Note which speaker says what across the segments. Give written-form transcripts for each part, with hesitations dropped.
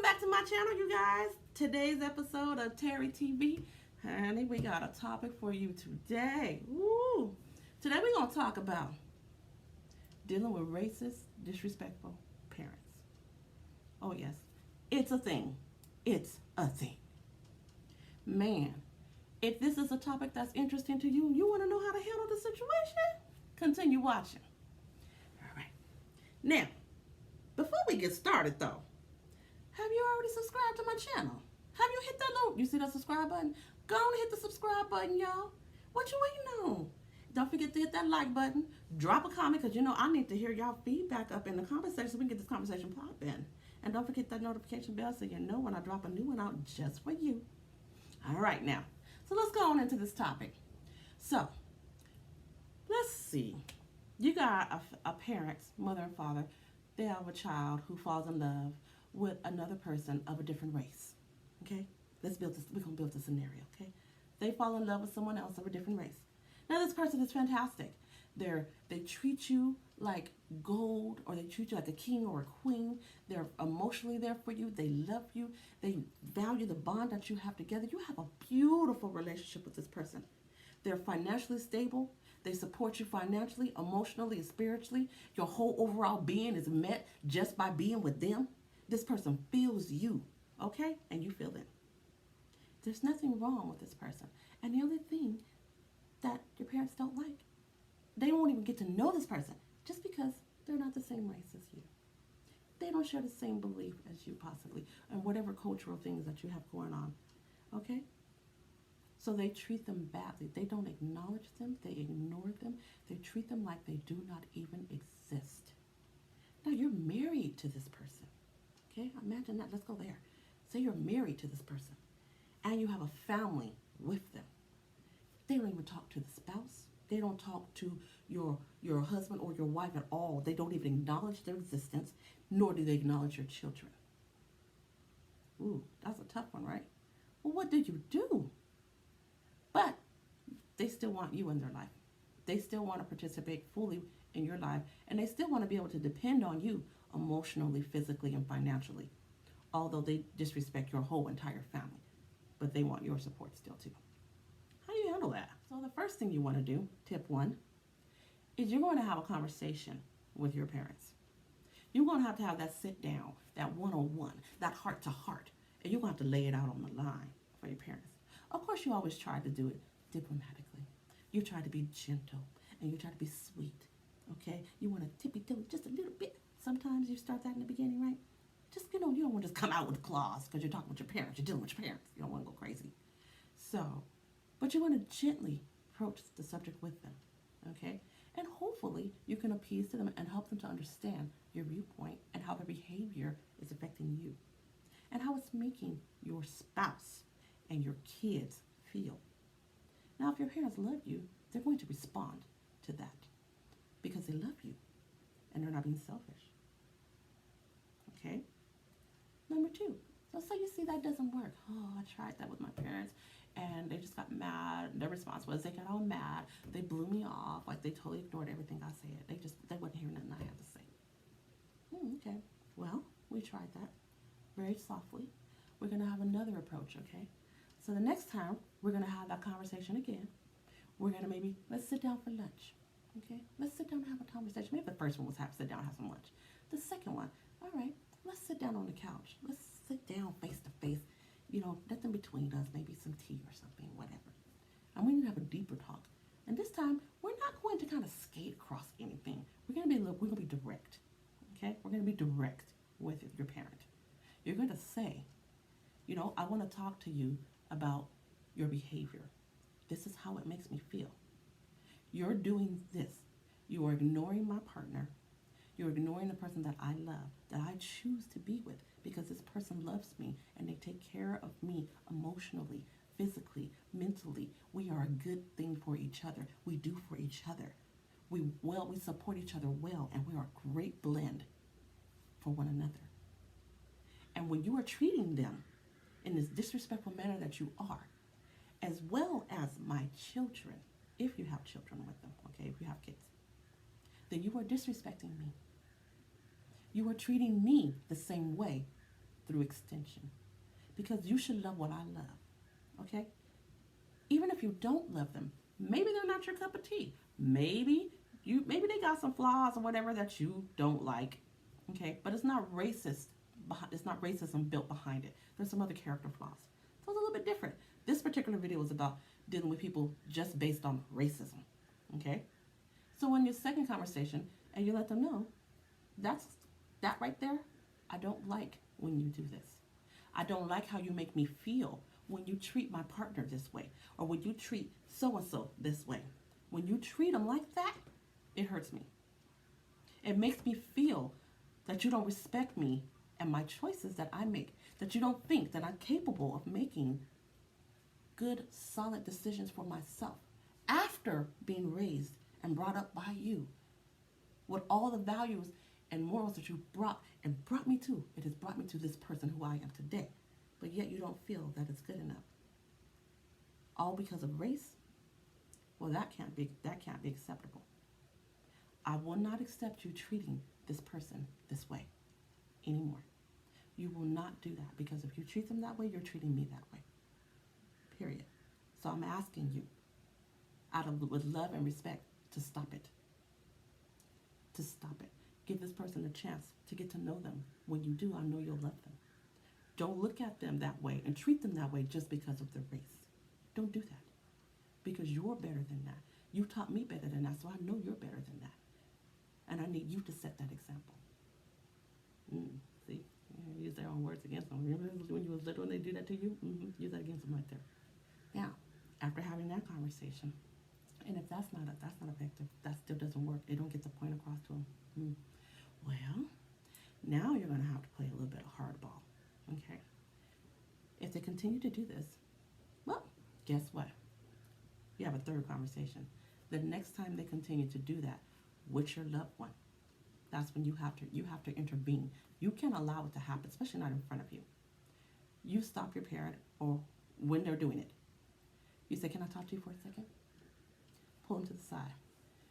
Speaker 1: back to my channel, you guys. Today's episode of Terry TV. Honey, we got a topic for you today. Woo! Today we're going to talk about dealing with racist, disrespectful parents. Oh, yes. It's a thing. It's a thing. Man, if this is a topic that's interesting to you, you want to know how to handle the situation? Continue watching. All right. Now, before we get started, though, have you already subscribed to my channel? Have you hit that little, you see that subscribe button? Go on and hit the subscribe button, y'all. What you waiting on? Don't forget to hit that like button. Drop a comment, because you know I need to hear y'all feedback up in the comment section so we can get this conversation popping. And don't forget that notification bell so you know when I drop a new one out just for you. All right, now. So let's go on into this topic. So, let's see. You got a parent, mother and father. They have a child who falls in love with another person of a different race. Okay? Let's build this. We're going to build this scenario. Okay? They fall in love with someone else of a different race. Now, this person is fantastic. They treat you like gold, or they treat you like a king or a queen. They're emotionally there for you. They love you. They value the bond that you have together. You have a beautiful relationship with this person. They're financially stable. They support you financially, emotionally, and spiritually. Your whole overall being is met just by being with them. This person feels you, okay? And you feel them. There's nothing wrong with this person. And the only thing that your parents don't like, they won't even get to know this person just because they're not the same race as you. They don't share the same belief as you possibly, and whatever cultural things that you have going on, okay? So they treat them badly. They don't acknowledge them. They ignore them. They treat them like they do not even exist. Now, you're married to this person. Okay, imagine that. Let's go there. Say you're married to this person and you have a family with them. They don't even talk to the spouse. They don't talk to your husband or your wife at all. They don't even acknowledge their existence, nor do they acknowledge your children. Ooh, that's a tough one, right? Well, what do you do? But they still want you in their life. They still want to participate fully in your life, and they still want to be able to depend on you emotionally, physically, and financially, although they disrespect your whole entire family. But they want your support still too. How do you handle that? So the first thing you want to do, tip one, is you're going to have a conversation with your parents. You're going to have that sit down, that one-on-one, that heart-to-heart, and you're going to have to lay it out on the line for your parents. Of course, you always try to do it diplomatically. You try to be gentle, and you try to be sweet, okay? You want to tippy-toe just a little bit. Sometimes you start that in the beginning, right? Just, you don't want to just come out with claws because you're talking with your parents. You're dealing with your parents. You don't want to go crazy. So, but you want to gently approach the subject with them, okay? And hopefully you can appease to them and help them to understand your viewpoint and how their behavior is affecting you and how it's making your spouse and your kids feel. Now, if your parents love you, they're going to respond to that because they love you and they're not being selfish. Okay? Number two, let's say you see that doesn't work. Oh, I tried that with my parents and they just got mad. Their response was they got all mad. They blew me off. Like they totally ignored everything I said. They wasn't hearing nothing I had to say. Okay. Well, we tried that very softly. We're going to have another approach, okay? So the next time we're going to have that conversation again, we're going to let's sit down for lunch, okay? Let's sit down and have a conversation. Maybe the first one was sit down and have some lunch. The second one, all right, let's sit down on the couch. Let's sit down face to face. Nothing between us, maybe some tea or something, whatever. And we need to have a deeper talk. And this time, we're not going to kind of skate across anything. We're going to be direct, okay? We're going to be direct with your parent. You're going to say, I want to talk to you about your behavior. This is how it makes me feel. You're doing this. You are ignoring my partner. You're ignoring the person that I love, that I choose to be with, because this person loves me and they take care of me emotionally, physically, mentally. We are a good thing for each other. We do for each other. We support each other well, and we are a great blend for one another. And when you are treating them in this disrespectful manner that you are, as well as my children, if you have children with them, okay, if you have kids, then you are disrespecting me. You are treating me the same way through extension. Because you should love what I love. Okay? Even if you don't love them, maybe they're not your cup of tea. Maybe they got some flaws or whatever that you don't like. Okay? But it's not racist. It's not racism built behind it. There's some other character flaws. So it's a little bit different. This particular video is about dealing with people just based on racism. Okay? So in your second conversation, and you let them know, that right there, I don't like when you do this. I don't like how you make me feel when you treat my partner this way, or when you treat so-and-so this way. When you treat them like that, it hurts me. It makes me feel that you don't respect me and my choices that I make, that you don't think that I'm capable of making good, solid decisions for myself after being raised and brought up by you with all the values and morals that you brought me to. It has brought me to this person who I am today. But yet you don't feel that it's good enough. All because of race? Well, that can't be acceptable. I will not accept you treating this person this way anymore. You will not do that, because if you treat them that way, you're treating me that way. Period. So I'm asking you, with love and respect, to stop it. To stop it. Give this person a chance to get to know them. When you do, I know you'll love them. Don't look at them that way and treat them that way just because of their race. Don't do that, because you're better than that. You taught me better than that, so I know you're better than that. And I need you to set that example. See? Use their own words against them. Remember when you were little and they do that to you? Use that against them right there. Now, after having that conversation, and if that's not effective, that still doesn't work, they don't get the point across to them. Well, now you're going to have to play a little bit of hardball. Okay? If they continue to do this, well, guess what? You have a third conversation. The next time they continue to do that with your loved one, that's when you have to intervene. You can't allow it to happen, especially not in front of you. You stop your parent, or when they're doing it, you say, "Can I talk to you for a second?" Pull them to the side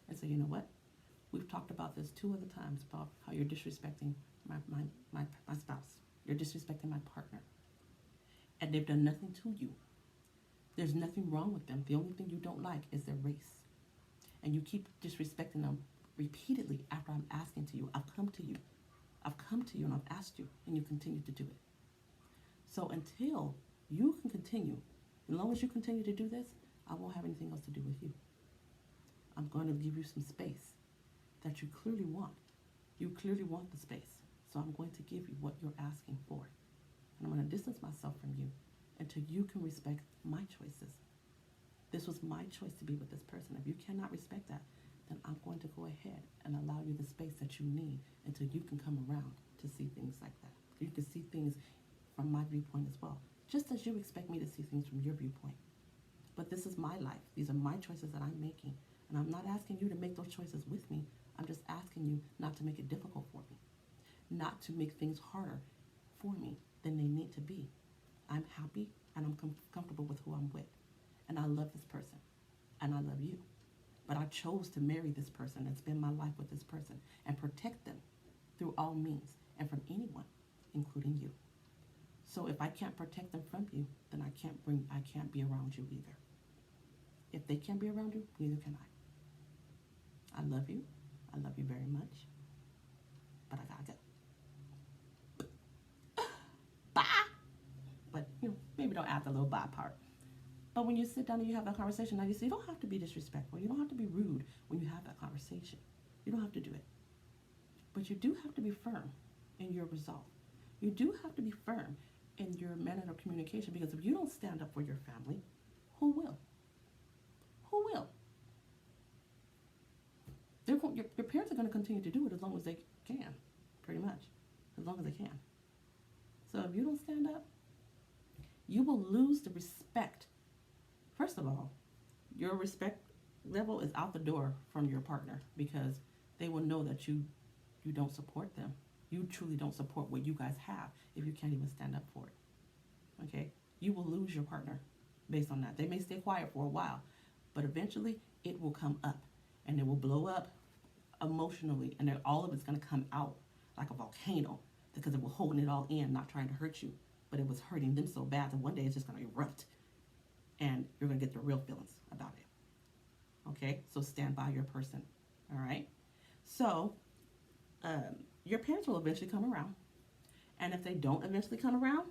Speaker 1: and say, "You know what? We've talked about this 2 other times about how you're disrespecting my spouse. You're disrespecting my partner. And they've done nothing to you. There's nothing wrong with them. The only thing you don't like is their race. And you keep disrespecting them repeatedly after I'm asking to you. I've come to you and I've asked you, and you continue to do it. So until you can continue, as long as you continue to do this, I won't have anything else to do with you. I'm going to give you some space that you clearly want. You clearly want the space. So I'm going to give you what you're asking for. And I'm going to distance myself from you until you can respect my choices. This was my choice to be with this person. If you cannot respect that, then I'm going to go ahead and allow you the space that you need until you can come around to see things like that. You can see things from my viewpoint as well, just as you expect me to see things from your viewpoint. But this is my life. These are my choices that I'm making. And I'm not asking you to make those choices with me. I'm just asking you not to make it difficult for me, not to make things harder for me than they need to be. I'm happy and I'm comfortable with who I'm with. And I love this person. And I love you. But I chose to marry this person and spend my life with this person and protect them through all means and from anyone, including you. So if I can't protect them from you, then I can't be around you either. If they can't be around you, neither can I. I love you. I love you very much. But I gotta go. Bye. But maybe don't add the little bye part. But when you sit down and you have that conversation, now you see, you don't have to be disrespectful. You don't have to be rude when you have that conversation. You don't have to do it. But you do have to be firm in your resolve. You do have to be firm in your manner of communication, because if you don't stand up for your family, who will? Who will? Your parents are going to continue to do it as long as they can, pretty much, as long as they can. So if you don't stand up, you will lose the respect. First of all, your respect level is out the door from your partner, because they will know that you don't support them. You truly don't support what you guys have if you can't even stand up for it. Okay? You will lose your partner based on that. They may stay quiet for a while, but eventually it will come up, and it will blow up emotionally, and then all of it's going to come out like a volcano. The because it was holding it all in, not trying to hurt you, but it was hurting them so bad that one day it's just going to erupt, and you're going to get the real feelings about it. Okay, so stand by your person. All right. So your parents will eventually come around, and if they don't eventually come around,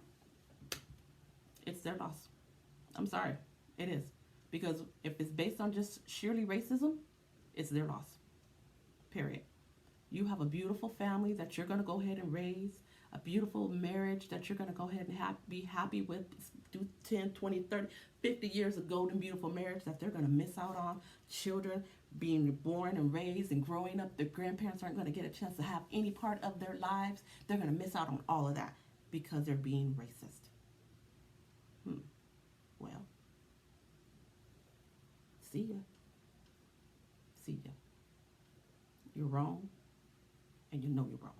Speaker 1: it's their loss. I'm sorry, it is, because if it's based on just sheerly racism, it's their loss. Period. You have a beautiful family that you're going to go ahead and raise, a beautiful marriage that you're going to go ahead and be happy with, do 10, 20, 30, 50 years of golden, beautiful marriage that they're going to miss out on. Children being born and raised and growing up, their grandparents aren't going to get a chance to have any part of their lives. They're going to miss out on all of that because they're being racist. Well, see ya. See ya. You're wrong, and you know you're wrong.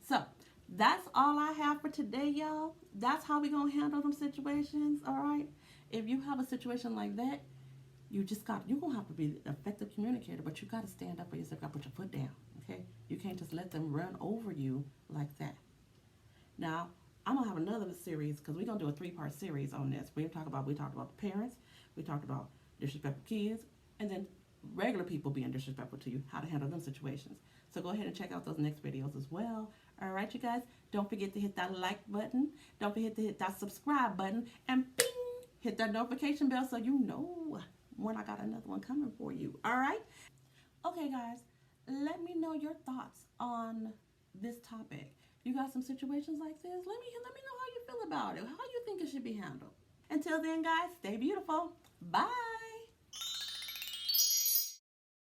Speaker 1: So that's all I have for today, y'all. That's how we gonna handle them situations. All right. If you have a situation like that, you're gonna have to be an effective communicator, but you gotta stand up for yourself. You gotta put your foot down. Okay. You can't just let them run over you like that. Now I'm gonna have another series because we're gonna do a 3-part series on this. We talked about the parents, we talked about disrespectful kids, and then regular people being disrespectful to you, how to handle them situations. So go ahead and check out those next videos as well. All right, you guys, don't forget to hit that like button. Don't forget to hit that subscribe button, and bing, hit that notification bell so you know when I got another one coming for you. All right. Okay, guys, let me know your thoughts on this topic. You got some situations like this? Let me know how you feel about it. How you think it should be handled. Until then, guys, stay beautiful. Bye.